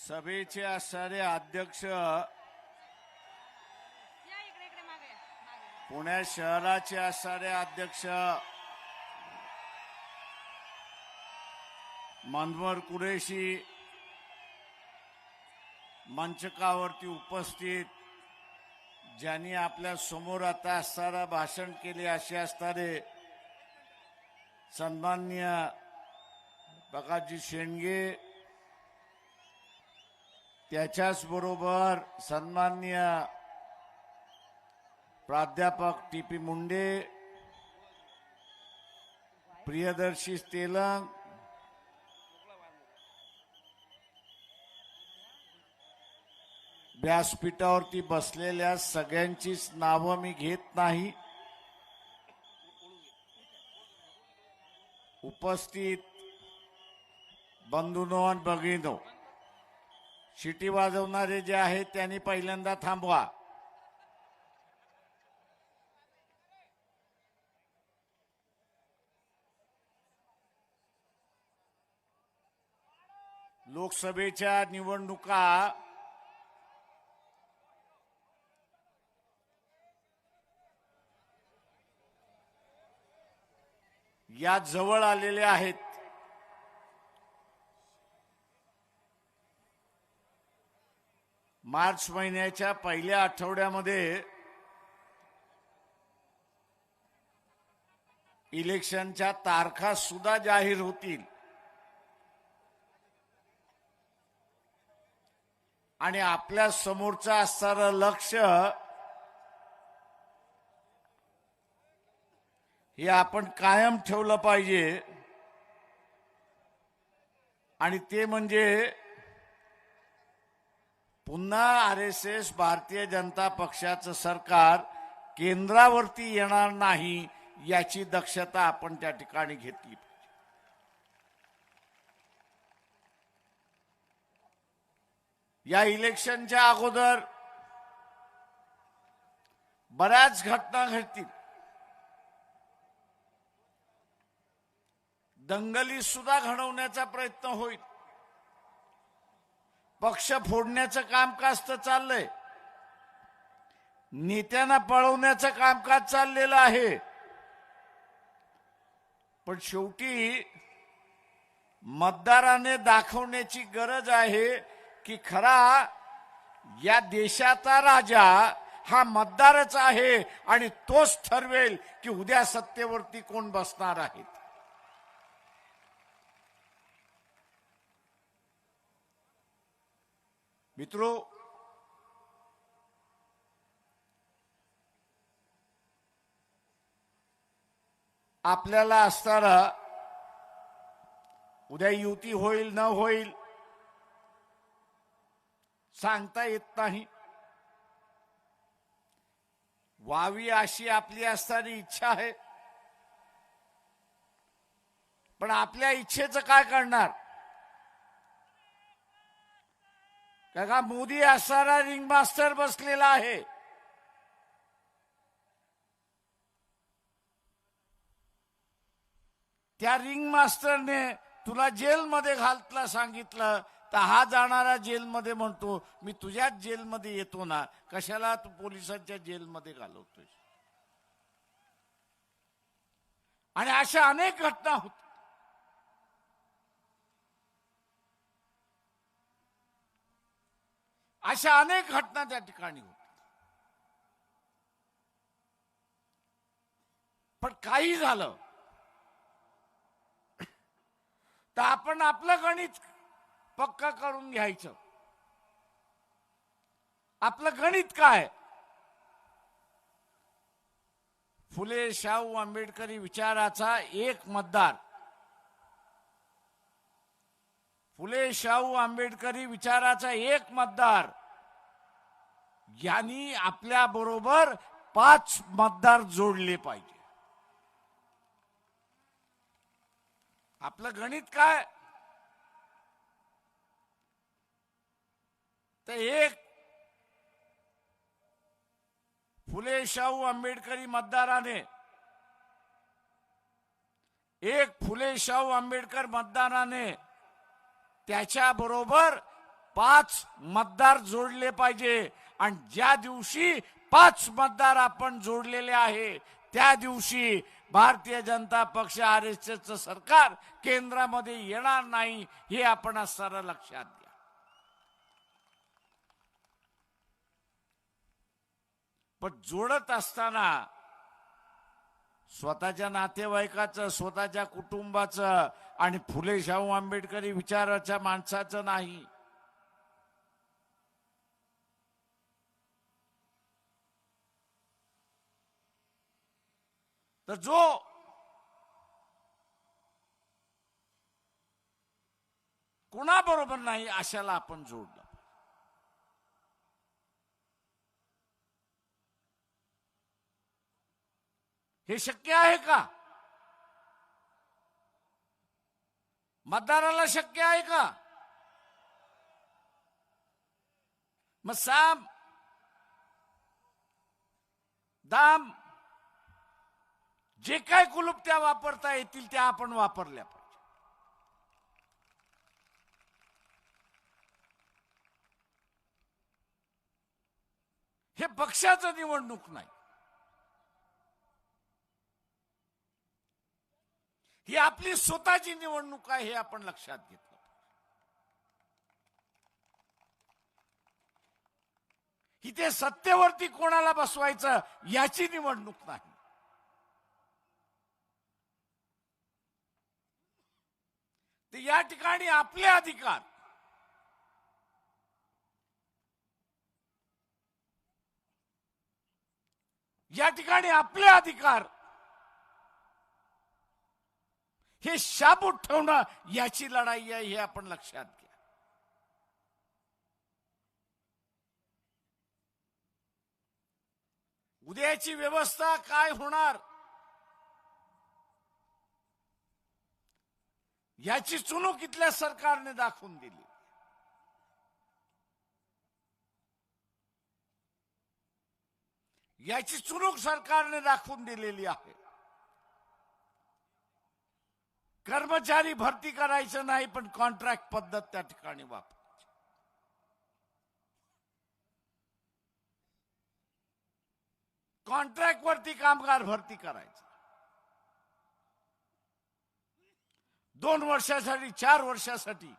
सभेचे असणारे अध्यक्ष पुणे शहराचे असणारे अध्यक्ष मनवर कुरेशी, मंचकावरती उपस्थित ज्यांनी आपल्या समोर आता असणारा भाषण केले असे असणारे सन्माननीय प्रकाशजी शेंडगे, त्याच्याच बरोबर सन्माननीय प्राध्यापक टी.पी. मुंडे, प्रियदर्शी तेलंग, व्यासपीठावरती बसलेल्या सगळ्यांचीच नावं मी घेत नाही. उपस्थित बंधूंनो आणि भगिनींनो, शिटी वाजवणारे जे आहेत त्यांनी पहिल्यांदा थांबवा. लोकसभेच्या निवडणुका या जवळ आलेल्या आहेत. मार्च महिन्याच्या पहिल्या आठवड्यामध्ये इलेक्शनच्या तारखा सुद्धा जाहीर होतील आणि आपल्या समोरचं असणारं लक्ष हे आपण कायम ठेवलं पाहिजे आणि ते म्हणजे पुन्हा RSS भारतीय जनता पक्षाचं सरकार केंद्रावरती येणार नाही याची दक्षता आपण त्या ठिकाणी घेतली. या इलेक्शनच्या अगोदर बऱ्याच घटना घडतील. दंगली सुद्धा घडवण्याचा प्रयत्न होईल. पक्ष फोडण्याचं कामकाज तर चाललंय, नेत्यांना पळवण्याचं कामकाज चाललेलं आहे. पण शेवटी मतदाराने दाखवण्याची गरज आहे की खरा या देशाचा राजा हा मतदारच आहे आणि तोच ठरवेल की उद्या सत्तेवरती कोण बसणार आहेत. मित्रो, आपल्याला असणारा उद्या युती होईल न होईल सांगता येत नाही. व्हावी अशी आपली असणारी इच्छा आहे, पण आपल्या इच्छेचं काय करणार? का मोदी असणारा रिंग मास्टर बसलेला आहे. त्या रिंग मास्टरने तुला जेलमध्ये घालतला सांगितलं तर हा जाणारा जेलमध्ये म्हणतो मी तुझ्याच जेलमध्ये येतो ना, कशाला तू पोलिसांच्या जेलमध्ये घालवतोय? आणि अशा अनेक घटना होत. अशा अनेक घटना त्या ठिकाणी होत. पण काही झालं तर आपण आपलं गणित पक्का करून घ्यायचं. आपलं गणित काय? फुले शाहू आंबेडकरी विचाराचा एक मतदार, फुले शाहू आंबेडकरी विचाराचा एक मतदार यांनी आपल्या बरोबर 5 मतदार जोडले पाहिजे. आपलं गणित काय? तर एक फुले शाहू आंबेडकरी मतदाराने, एक फुले शाहू आंबेडकर मतदाराने त्याच्याबरोबर 5 मतदार जोडले पाहिजे आणि ज्या दिवशी 5 मतदार आपण जोडलेले आहे त्या दिवशी भारतीय जनता पक्ष RSSचं सरकार केंद्रामध्ये येणार नाही हे आपण सरळ लक्षात घ्या. पण जोडत असताना स्वतःच्या नातेवाईकाचं, स्वतःच्या कुटुंबाचं आणि फुले शाहू आंबेडकरी विचाराच्या माणसाचं नाही. तर जो कुणाबरोबर नाही अशाला आपण जोडलं. हे शक्य आहे का? मतदाराला शक्य आहे का? मग साम दाम जे काय कुलुप्त्या वापरता येतील त्या आपण वापरल्या पाहिजे. हे पक्षाचं निवडणूक नाही, ही आपली स्वतःची निवडणूक आहे हे आपण लक्षात घेतलं. इथे सत्तेवरती कोणाला बसवायचं याची निवडणूक नाही. तर या ठिकाणी आपले अधिकार हे शाबूत ठेवणं याची लढाई आहे हे आपण लक्षात घ्या. उद्याची व्यवस्था काय होणार याची चुणूक इथल्या सरकारने दाखवून दिली. याची चुणूक सरकारने दाखवून दिलेली आहे. कर्मचारी भरती करायचं नाही पण कॉन्ट्रॅक्ट पद्धत त्या ठिकाणी वापरायची. कॉन्ट्रॅक्ट वरती कामगार भरती करायचं. 2 वर्षासाठी 4 वर्षासाठी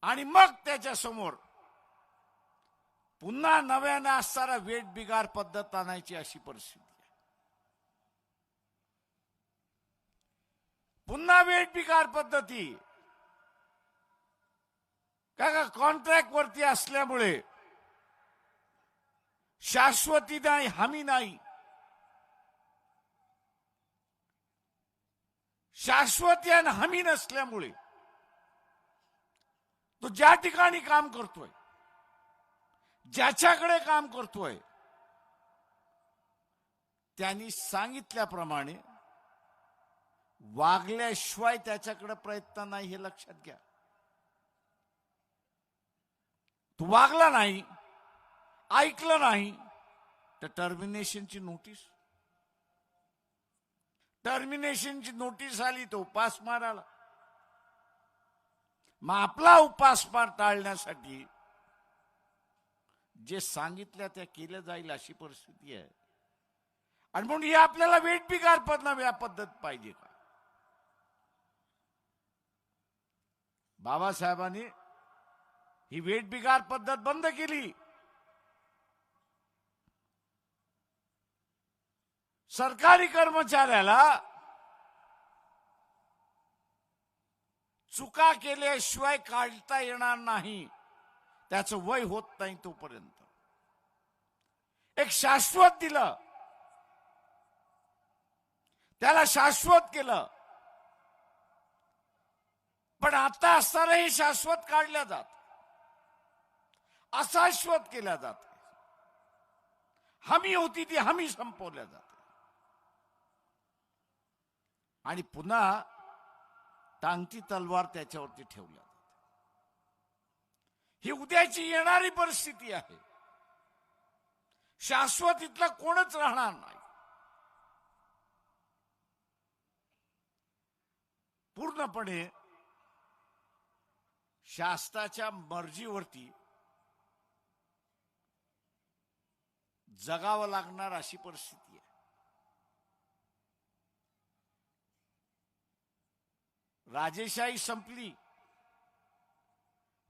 आणि मग त्याच्या समोर पुन्हा नव्याने असणारा वेठ बिगार पद्धत आणायची अशी परिस्थिती आहे. पुन्हा वेठ बिगार पद्धती का कॉन्ट्रॅक्ट वरती असल्यामुळे शाश्वती नाही, हमी नाही. शाश्वती आणि हमी नसल्यामुळे तो ज्या ठिकाणी काम करतोय, ज्याच्याकडे काम करतोय त्यांनी सांगितल्याप्रमाणे वागल्याशिवाय त्याच्याकडे प्रयत्न नाही हे लक्षात घ्या. तू वागला नाही, ऐकलं नाही तर टर्मिनेशनची नोटीस आली तो उपासमार आला. मग आपला उपासमार टाळण्यासाठी जे सांगितलं त्या केलं जाईल अशी परिस्थिती आहे. आणि म्हणून ही आपल्याला वेठबिगार नव्या पद्धत पाहिजे का? बाबासाहेबांनी ही वेठबिगार पद्धत बंद केली. सरकारी कर्मचाऱ्याला चुका केल्याशिवाय काढता येणार नाही, त्याचं वय होत नाही तोपर्यंत एक शाश्वत दिलं, त्याला शाश्वत केलं. पण आता असतानाही शाश्वत काढल्या जात, अशाश्वत केल्या जात. हमी होती ती हमी संपवल्या जाते आणि पुन्हा टांगती तलवार त्याच्यावरती ठेवल्या जाते. ही उद्याची येणारी परिस्थिती आहे. शाश्वत इथलं कोणच राहणार नाही. पूर्णपणे शासनाच्या मर्जीवरती जगावं लागणार अशी परिस्थिती आहे. राजेशाही संपली.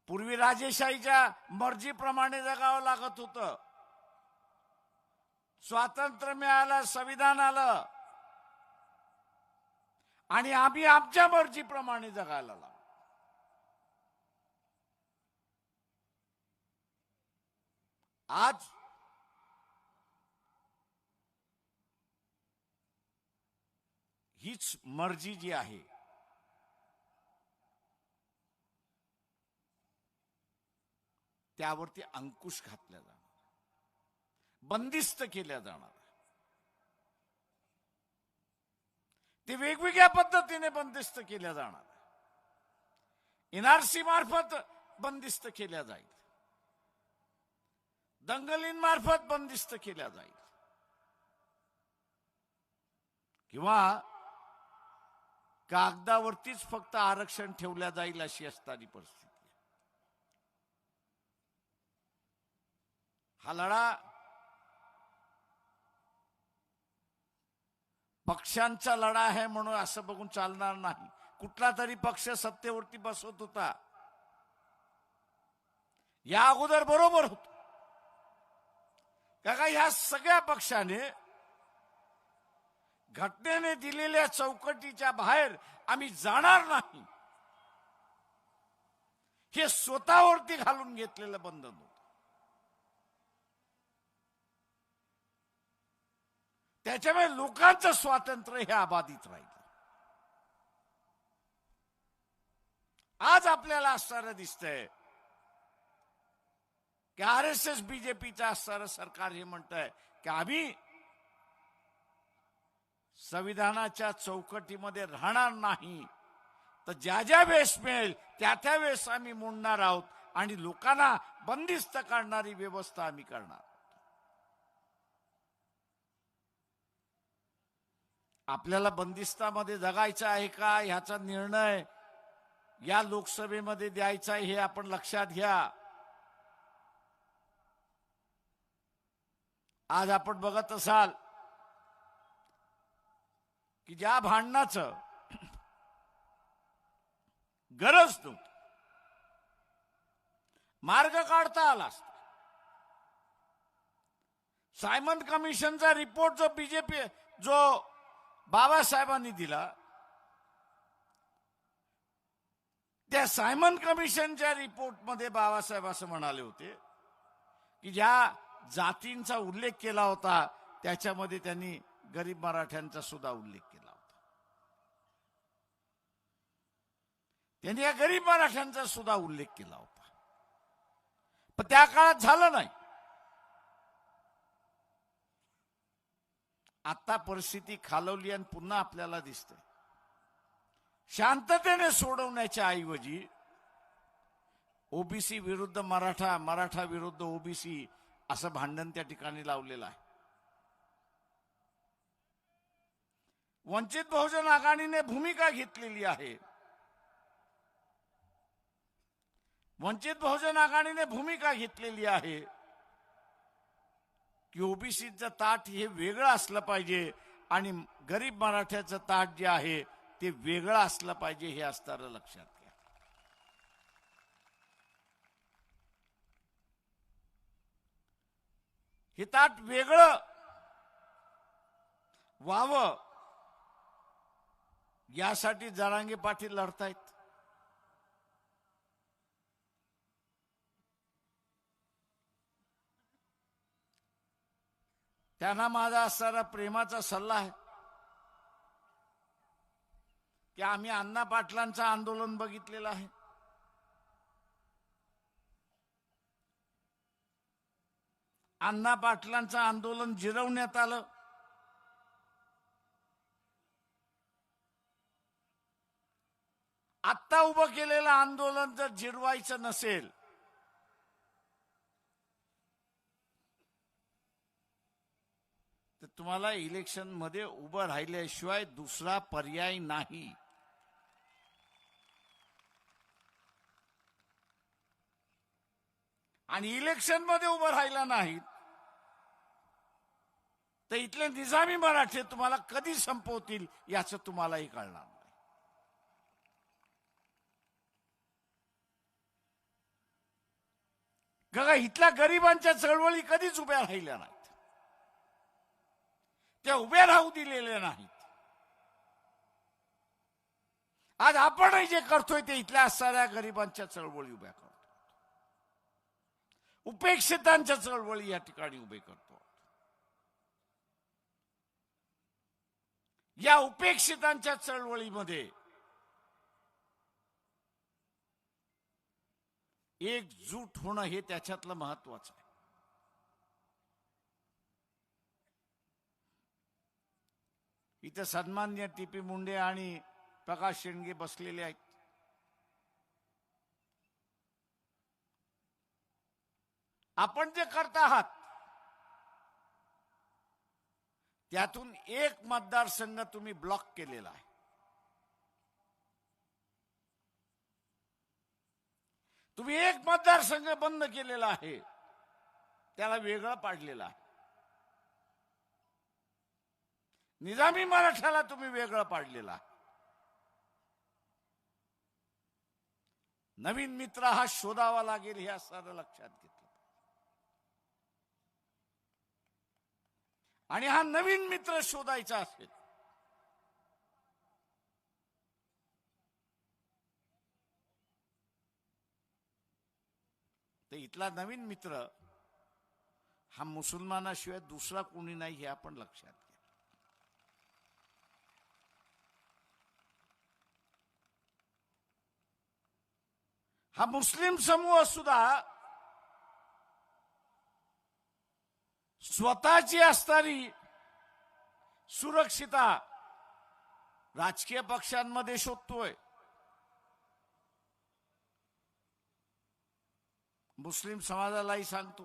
पूर्वी राजेशाहीच्या मर्जीप्रमाणे जगावं लागत होतं. स्वातंत्र्य मिळालं, संविधान आलं आणि आम्ही आमच्या मर्जीप्रमाणे जगायला लागलो. आज हीच मर्जी जी आहे त्यावरती अंकुश घातला जाणार, बंदिस्त केल्या जाणार. ते वेगवेगळ्या पद्धतीने बंदिस्त केल्या जाणार. एनआरसी मार्फत बंदिस्त केल्या जाईल, दंगलींमार्फत बंदिस्त केल्या जाईल, किंवा कागदावरतीच फक्त आरक्षण ठेवल्या जाईल अशी असणारी परिस्थिती. हा लढा पक्षांचा लढा आहे म्हणून असं बघून चालणार नाही. कुठला तरी पक्ष सत्तेवरती बसवत होता, या अगोदर बरोबर होत का ह्या सगळ्या पक्षाने घटनेने दिलेल्या चौकटीच्या बाहेर आम्ही जाणार नाही हे स्वतःवरती घालून घेतलेलं बंधन होतं. त्याच्यामुळे लोकांचं स्वातंत्र्य हे अबाधित राहिलं. आज आपल्याला असणारं दिसतंय की RSS बीजेपीचं असणारं सरकार हे म्हणतंय की आम्ही संविधानाच्या चौकटीमध्ये राहणार नाही, तर ज्या ज्या वेळेस मिळेल त्या त्या वेळेस आम्ही मोडणार आहोत आणि लोकांना बंदिस्त करणारी व्यवस्था आम्ही करणार. आपल्याला बंदिस्तामध्ये जगायचं आहे का ह्याचा निर्णय या लोकसभेमध्ये द्यायचा हे आपण लक्षात घ्या. आज आपण बघत असाल की ज्या भांडणाचं गरज नव्हती, मार्ग काढता आला असता. सायमन कमिशनचा रिपोर्ट जो बीजेपी जो बाबासाहेबांनी दिला, त्या सायमन कमिशनच्या रिपोर्टमध्ये बाबासाहेब असं म्हणाले होते की ज्या जातींचा उल्लेख केला होता त्याच्यामध्ये त्यांनी गरीब मराठ्यांचा सुद्धा उल्लेख केला होता. त्यांनी या गरीब मराठ्यांचा सुद्धा उल्लेख केला होता, पण त्या काळात झालं नाही. आता परिस्थिती खालवली आणि पुन्हा आपल्याला दिसते शांततेने सोडवण्याच्या ऐवजी ओबीसी विरुद्ध मराठा, मराठा विरुद्ध ओबीसी असं भांडण त्या ठिकाणी लावलेलं आहे. वंचित बहुजन आघाडीने भूमिका घेतलेली आहे. वंचित बहुजन आघाडीने भूमिका घेतलेली आहे की ओबीसीचं ताट हे वेगळं असलं पाहिजे आणि गरीब मराठ्याचं ताट जे आहे ते वेगळं असलं पाहिजे हे असणारं लक्षात घ्या. हे ताट वेगळं व्हावं यासाठी जरांगे पाटील लढतायत. त्यांना माझा असणारा प्रेमाचा सल्ला आहे की आम्ही अण्णा पाटलांचं आंदोलन बघितलेलं आहे. अण्णा पाटलांचं आंदोलन जिरवण्यात आलं. आत्ता उभं केलेलं आंदोलन जर जिरवायचं नसेल तर तुम्हाला इलेक्शन मध्ये उभं राहिल्याशिवाय दुसरा पर्याय नाही. आणि इलेक्शन मध्ये उभं राहिला नाहीत तर इथले निजामी मराठे तुम्हाला कधी संपवतील याचं तुम्हालाही कळणार नाही. बघा, इथल्या गरिबांच्या चळवळी कधीच उभ्या राहिल्या नाहीत, त्या उभ्या राहू दिलेल्या नाहीत. आज आपणही जे करतोय ते इथल्या असणाऱ्या गरिबांच्या चळवळी उभ्या करतो, उपेक्षितांच्या चळवळी या ठिकाणी उभे करतो. या उपेक्षितांच्या चळवळीमध्ये एकजूट होणं हे त्याच्यातलं महत्वाचं आहे. इथे सन्माननीय टी.पी. मुंडे आणि प्रकाश शेंडगे बसलेले आहेत. आपण जे करत आहात त्यातून एक मतदारसंघ तुम्ही ब्लॉक केलेला आहे. तुम्ही एक मतदारसंघ बंद केलेला आहे, त्याला वेगळं पाडलेलं आहे. निजामी मराठ्याला तुम्ही वेगळं पाडलेलं आहे. नवीन मित्र हा शोधावा लागेल हे असं लक्षात घेतलं. आणि हा नवीन मित्र शोधायचा असेल तर इथला नवीन मित्र हा मुसलमानाशिवाय दुसरा कोणी नाही हे आपण लक्षात घ्या. हा मुस्लिम समूह सुद्धा स्वतःची असणारी सुरक्षिता राजकीय पक्षांमध्ये शोधतोय. मुस्लिम समाजालाही सांगतो,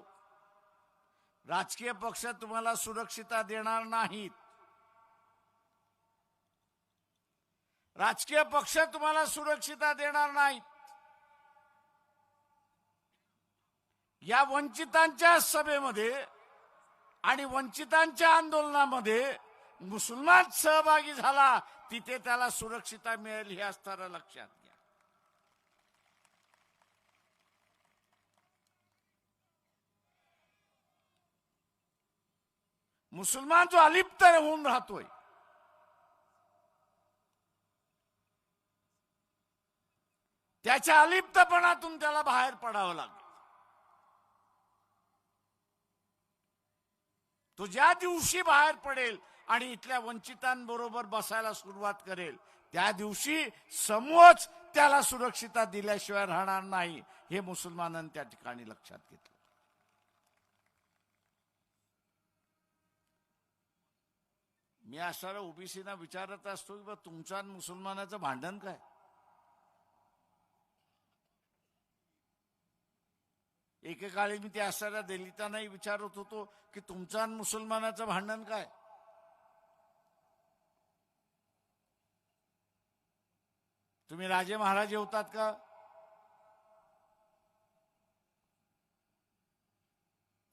राजकीय पक्ष तुम्हाला सुरक्षिता देणार नाहीत. राजकीय पक्ष तुम्हाला सुरक्षिता देणार नाहीत. या वंचितांच्या सभेमध्ये आणि वंचितांच्या आंदोलनामध्ये मुसलमान सहभागी झाला, तिथे त्याला सुरक्षिता मिळेल हे असताना लक्षात घ्या. मुसलमान जो अलिप्त होऊन राहतोय त्याच्या अलिप्तपणातून त्याला बाहेर पडावं लागेल. तो ज्या दिवशी बाहेर पडेल आणि इथल्या वंचितांबरोबर बसायला सुरुवात करेल त्या दिवशी समूहच त्याला सुरक्षिता दिल्याशिवाय राहणार नाही हे मुसलमानांनी त्या ठिकाणी लक्षात घेतलं. मी असणाऱ्या ओबीसीना विचारत असतो की तुमचं आणि मुसलमानाचं भांडण काय? एकेकाळी मी त्या असणाऱ्या दलितांनाही विचारत होतो की तुमचं आणि मुसलमानाचं भांडण काय? तुम्ही राजे महाराजे होतात का?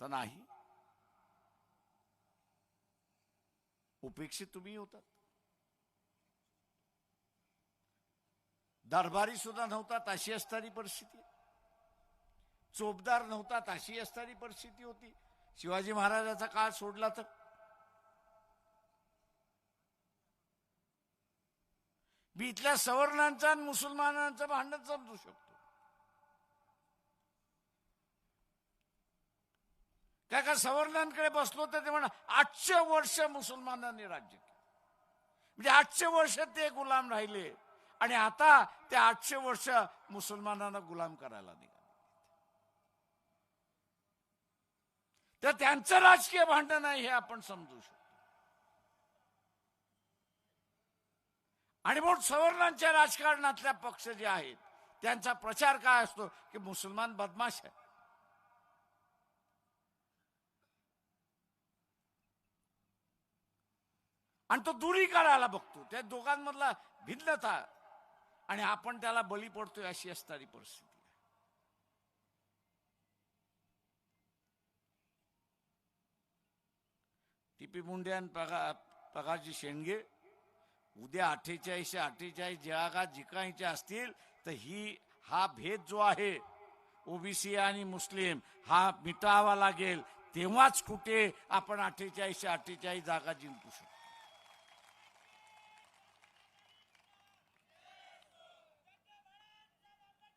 तर नाही, उपेक्षित तुम्ही होतात. दरबारी सुद्धा नव्हतात अशी असणारी परिस्थिती, चोपदार नव्हतात अशी असणारी परिस्थिती होती. शिवाजी महाराजांचा काळ सोडला तर मी इथल्या सवर्णांचं आणि मुसलमानांचं भांडण समजू शकतो. काय का सवर्णांकडे बसलो तर ते म्हणा 800 वर्ष मुसलमानांनी राज्य केलं, म्हणजे 800 वर्ष ते गुलाम राहिले आणि आता ते 800 वर्ष मुसलमानांना गुलाम करायला निघाले. तर त्यांचं राजकीय भांडण आहे हे आपण समजू शकतो. आणि म्हणून सवर्णांच्या राजकारणातल्या पक्ष जे आहेत त्यांचा प्रचार काय असतो की मुसलमान बदमाश आहे. आणि तो दुरी करायला बघतो, त्या दोघांमधला भिन्नता आणि आपण त्याला बळी पडतोय अशी असणारी परिस्थिती. टीपी मुंडे आणि प्रकाशजी शेंडगे उद्या 48 जागा जिंकायच्या असतील तर हा भेद जो आहे ओबीसी आणि मुस्लिम हा मिटावा लागेल, तेव्हाच कुठे आपण 48 जागा जिंकू शकतो.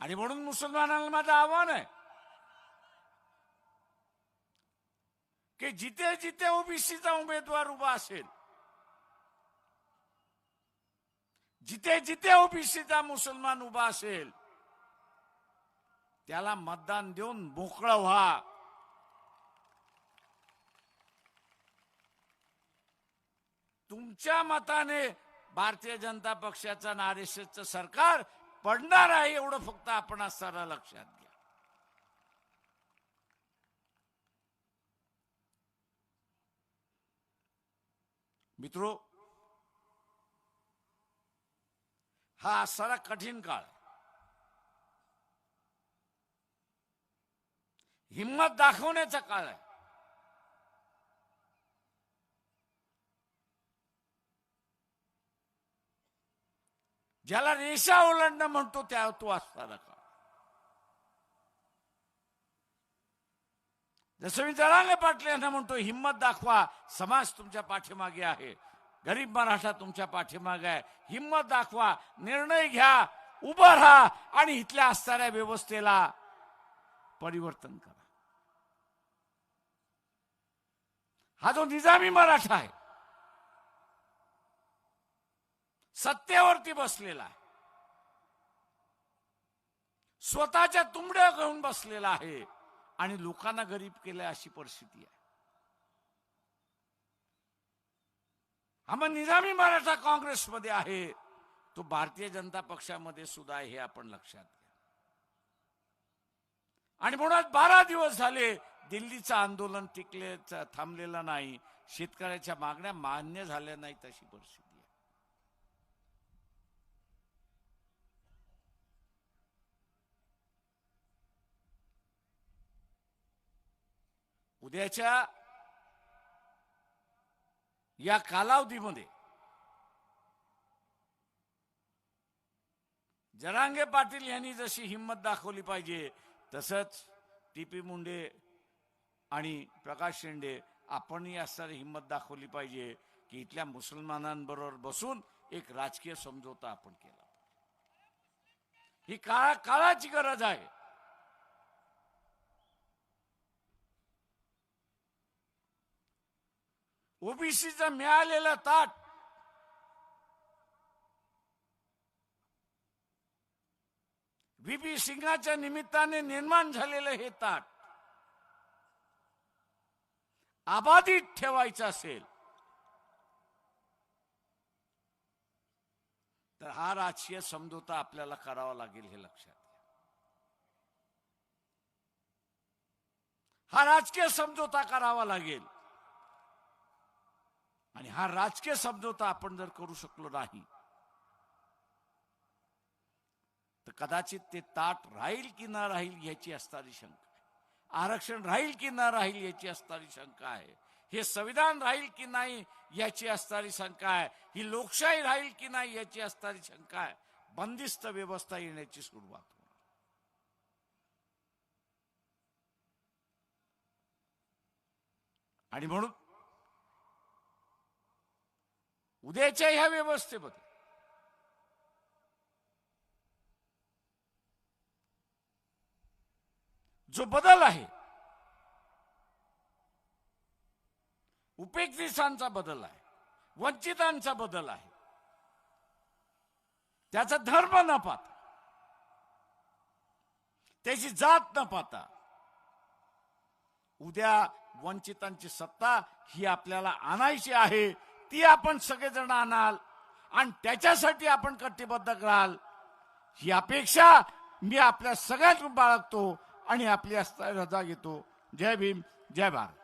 आणि म्हणून मुसलमानांना माझं आव्हान आहे की जिथे जिथे ओबीसीचा उमेदवार उभा असेल, जिथे जिथे ओबीसीचा मुसलमान उभा असेल, त्याला मतदान देऊन मोकळं व्हा. तुमच्या मताने भारतीय जनता पक्षाचं आणि आरएसएसचं सरकार पडणार आहे, एवढं फक्त आपण असताना लक्षात घ्या. मित्रो, हा सारा कठीण काळ, हिम्मत दाखवण्याचा काळ आहे. ज्याला रेषा ओलांडणं म्हणतो त्या तो असताना काळ. जसं मी जरांगे पाटील यांना म्हणतो, हिम्मत दाखवा, समाज तुमच्या पाठीमागे आहे, गरीब मराठा तुमच्या पाठीमागे आहे, हिम्मत दाखवा, निर्णय घ्या, उभं राहा आणि इथल्या असणाऱ्या व्यवस्थेला परिवर्तन करा. हा जो निजामी मराठा आहे, सत्तेवरती बसलेला आहे, स्वतःच्या तुंबड्या घेऊन बसलेला आहे आणि लोकांना गरीब केलं, अशी परिस्थिती आहे. हा मग निजामी मराठा काँग्रेसमध्ये आहे, तो भारतीय जनता पक्षामध्ये सुद्धा आहे, हे आपण लक्षात घ्या. आणि म्हणून 12 दिवस झाले दिल्लीचं आंदोलन थांबलेलं नाही, शेतकऱ्याच्या मागण्या मान्य झाल्या नाहीत, अशी परिस्थिती आहे. उद्याच्या या कालावधीमध्ये जरांगे पाटील यांनी जशी हिम्मत दाखवली पाहिजे, तसंच टीपी मुंडे आणि प्रकाश शेंडे आपणही असणारी हिम्मत दाखवली पाहिजे की इथल्या मुसलमानांबरोबर बसून एक राजकीय समझोता आपण केला. ही काळाची गरज आहे. ओबीसीचं मिळालेलं ताट व्हीपी सिंगाच्या निमित्ताने निर्माण झालेलं हे ताट आबाधित ठेवायचं असेल तर हा राजकीय समझोता आपल्याला करावा लागेल, हे लक्षात घ्या. हा राजकीय समझोता करावा लागेल आणि हा राजकीय समझोता आपण जर करू शकलो नाही तर कदाचित ते ताट राहील की न राहील याची असणारी शंका आहे. आरक्षण राहील की न राहील याची असणारी शंका आहे. हे संविधान राहील की नाही याची असणारी शंका आहे. ही लोकशाही राहील की नाही याची असणारी शंका आहे. बंदिस्त व्यवस्था येण्याची सुरुवात होणार. आणि म्हणून उद्याच्या ह्या व्यवस्थेमध्ये जो बदल आहे, उपेक्षितांचा बदल आहे, वंचितांचा बदल आहे, त्याचा धर्म न पाहता, त्याची जात न पाहता उद्या वंचितांची सत्ता ही आपल्याला आणायची आहे. ती आपण सगळेजण आणाल आणि त्याच्यासाठी आपण कटिबद्ध राहाल ही अपेक्षा मी आपल्या सगळ्यांतून बाळगतो आणि आपली रजा घेतो. जय भीम, जय भारत.